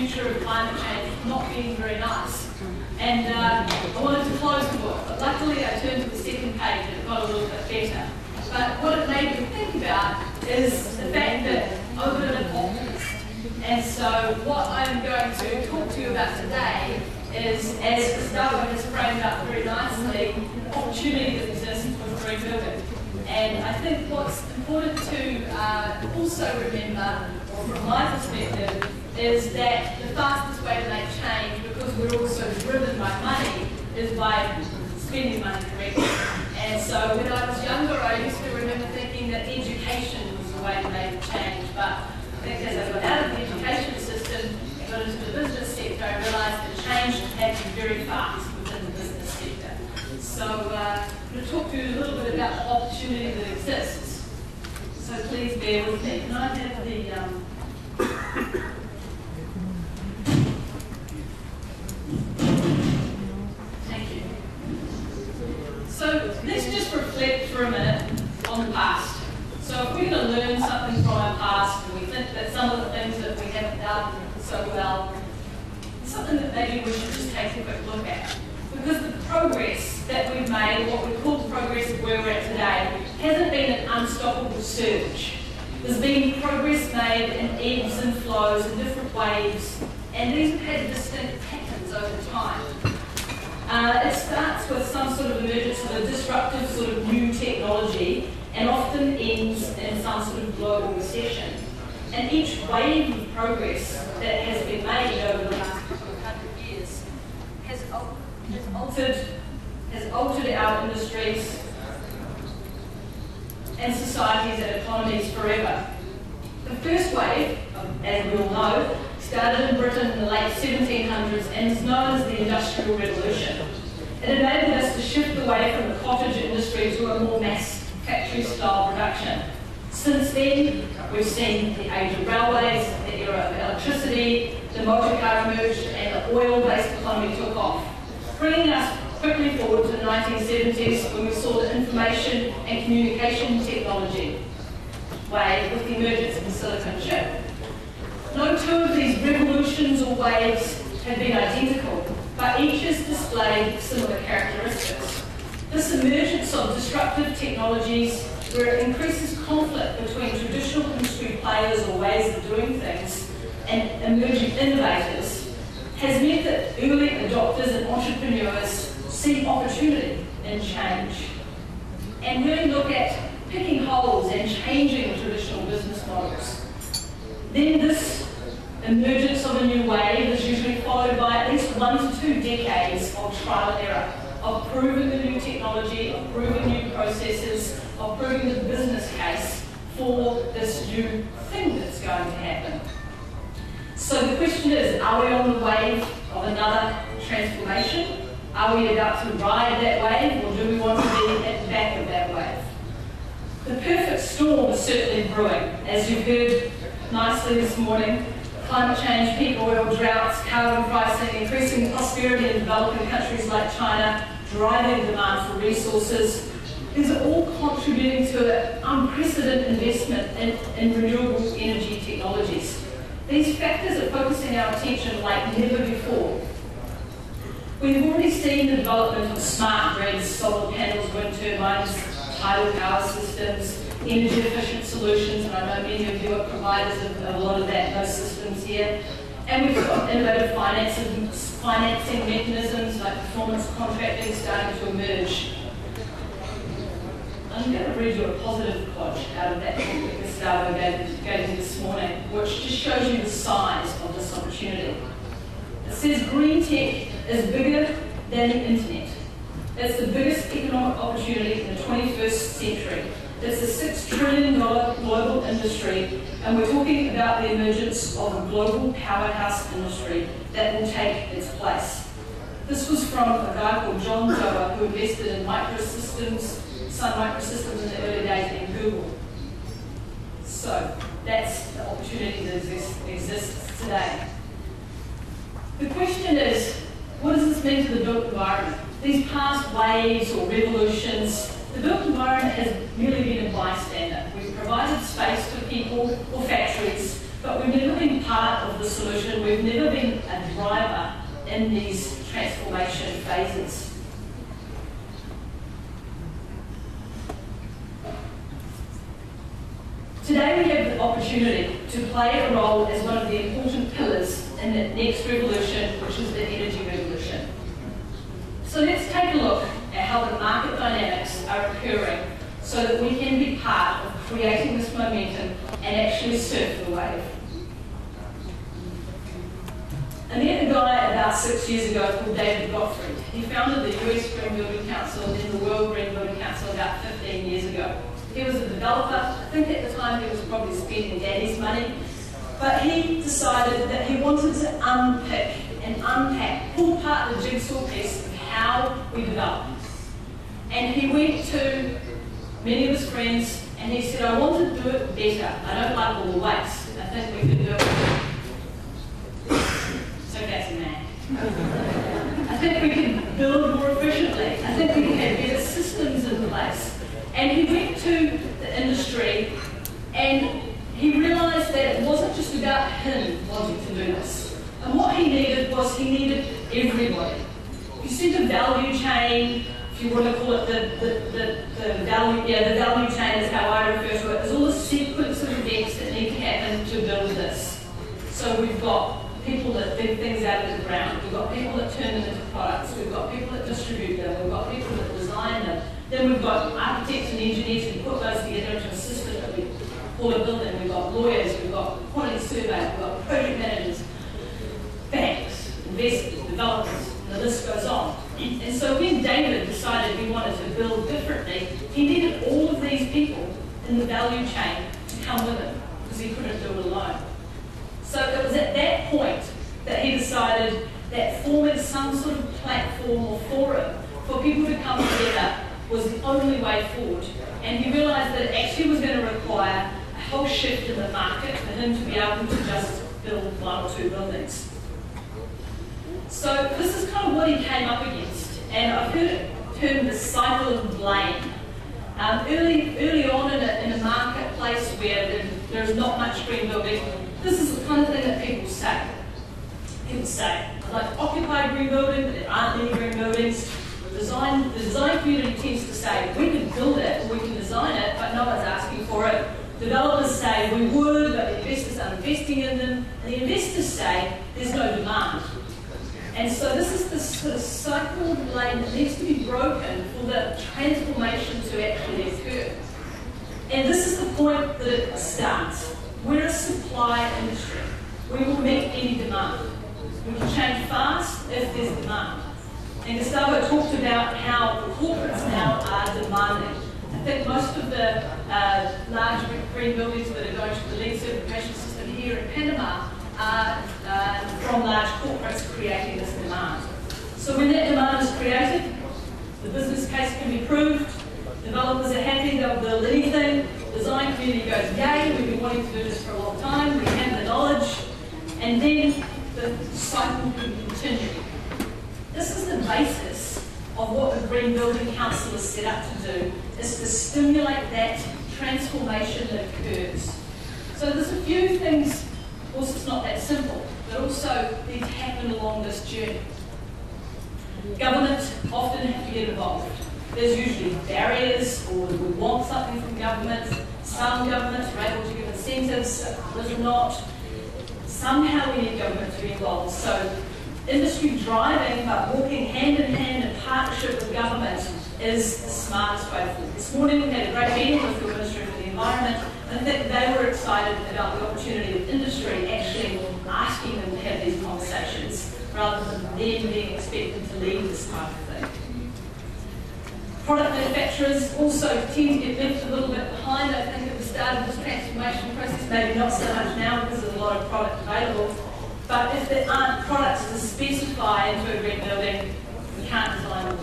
future of climate change not being very nice. And I wanted to close the book, but luckily I turned to the second page and it got a little bit better. But what it made me think about is the fact that I'm a bit of an optimist. And so what I'm going to talk to you about today is, as Gustavo has framed up very nicely, the opportunity that exists with green building. And I think what's important to also remember, from my perspective, is that the fastest way to make change, because we're also driven by money, is by spending money correctly. And so when I was younger, I used to remember thinking that education was the way to make change. But I think as I got out of the education system and got into the business sector, I realised that change had to be very fast within the business sector. So I'm going to talk to you a little bit about the opportunity that exists. So please bear with me. Can I have the... Thank you. So let's just reflect for a minute on the past. So if we're going to learn something from our past, and we think that some of the things that we haven't done so well, it's something that maybe we should just take a quick look at. Because the progress that we've made, what we call progress of where we're at today, hasn't been an unstoppable surge. There's been progress made in ebbs and flows in different waves, and these have had distinct patterns over time. It starts with some sort of emergence of a disruptive sort of new technology, and often ends in some sort of global recession. And each wave of progress that has been made over the last couple of 100 years has altered our industries and societies and economies forever. The first wave, as we all know, started in Britain in the late 1700s and is known as the Industrial Revolution. It enabled us to shift away from the cottage industry to a more mass factory-style production. Since then, we've seen the age of railways, the era of electricity, the motor car emerged, and the oil-based economy took off, bringing us quickly forward to the 1970s when we saw the information and communication technology wave with the emergence of the silicon chip. No two of these revolutions or waves have been identical, but each has displayed similar characteristics. This emergence of disruptive technologies, where it increases conflict between traditional industry players or ways of doing things and emerging innovators, has meant that early adopters and entrepreneurs see opportunity in change and really look at picking holes and changing traditional business models. Then this emergence of a new wave is usually followed by at least 1 to 2 decades of trial and error, of proving the new technology, of proving new processes, of proving the business case for this new thing that's going to happen. So the question is, are we on the wave of another transformation? Are we about to ride that wave, or do we want to be at the back of that wave? The perfect storm is certainly brewing, as you've heard nicely this morning. Climate change, peak oil, droughts, carbon pricing, increasing prosperity in developing countries like China, driving demand for resources. These are all contributing to an unprecedented investment in renewable energy technologies. These factors are focusing our attention like never before. We've already seen the development of smart grids, solar panels, wind turbines, tidal power systems, energy efficient solutions, and I know many of you are providers of a lot of those systems here. And we've got innovative financing mechanisms like performance contracting starting to emerge. I'm going to read you a positive quote out of that book that Gustavo gave me this morning, which just shows you the size of this opportunity. It says, green tech is bigger than the internet. It's the biggest economic opportunity in the 21st century. It's a $6 trillion global industry, and we're talking about the emergence of a global powerhouse industry that will take its place. This was from a guy called John Doerr, who invested in Sun Microsystems in the early days in Google. So that's the opportunity that exists today. The question is, what does this mean to the built environment? These past waves or revolutions, the built environment has merely been a bystander. We've provided space for people or factories but we've never been part of the solution. We've never been a driver in these transformation phases. Today we have the opportunity to play a role as one of the important pillars in the next revolution, which is the energy revolution. So let's take a look at how the market dynamics are occurring so that we can be part of creating this momentum and actually surf the wave. I met a guy about 6 years ago called David Gottfried. He founded the US Green Building Council and then the World Green Building Council about 15 years ago. He was a developer. I think at the time he was probably spending daddy's money. But he decided that he wanted to unpick and unpack, pull apart the jigsaw piece of how we develop. And he went to many of his friends and he said, I want to do it better. I don't like all the waste. I think we can do it. So that's a man. I think we can build more efficiently. I think we can have better systems in place. And he went to the industry and he realised that it wasn't just about him wanting to do this. And what he needed was he needed everybody. If you see the value chain, if you want to call it the value chain is how I refer to it. There's all the sequence of events that need to happen to build this. So we've got people that dig things out of the ground. We've got people that turn them into products. We've got people that distribute them. We've got people that design them. Then we've got architects and engineers who put those together into a system that we call a building. We've got lawyers. We've got quantity surveyors. We've got project managers, banks, investors, developers, and the list goes on. And so when David decided he wanted to build differently, he needed all of these people in the value chain to come with him because he couldn't do it alone. So it was at that point that he decided that forming some sort of platform or forum for people to come together was the only way forward. And he realised that it actually was going to require a whole shift in the market for him to be able to just build one or two buildings. So this is kind of what he came up against. And I've heard it termed the cycle of blame. Early on in a marketplace where there's not much green building, this is the kind of thing that people say. People say, I'd like to occupy green building, but there aren't any green buildings. The design community tends to say, we can build it, or we can design it, but no one's asking for it. Developers say, we would, but the investors aren't investing in them. And the investors say, there's no demand. And so this is this sort of cycle of blame that needs to be broken for the transformation to actually occur. And this is the point that it starts. We're a supply industry. We will meet any demand. We can change fast if there's demand. And Gustavo talked about how corporates now are demanding. I think most of the large green buildings that are going to the LEED certification system here in Panama are from large corporates creating this demand. So when that demand is created, the business case can be proved, developers are happy, they'll build anything, design community goes, yay, we've been wanting to do this for a long time, we have the knowledge, and then the cycle can continue. This is the basis of what the Green Building Council is set up to do, is to stimulate that transformation that occurs. So there's a few things, of course it's not that simple, but also need to happen along this journey. Government often have to get involved. There's usually barriers, or we want something from government. Some governments are able to give incentives, others are not. Somehow we need government to be involved. So industry driving, but walking hand in hand in partnership with government is the smartest way forward. This morning we had a great meeting with the Ministry for the Environment, and I think they were excited about the opportunity of industry actually asking them to have these conversations, rather than them being expected to lead this type of thing. Product manufacturers also tend to get left a little bit behind, I think, at the start of this transformation process, maybe not so much now because there's a lot of product available. But if there aren't products to specify into a green building, we can't design them.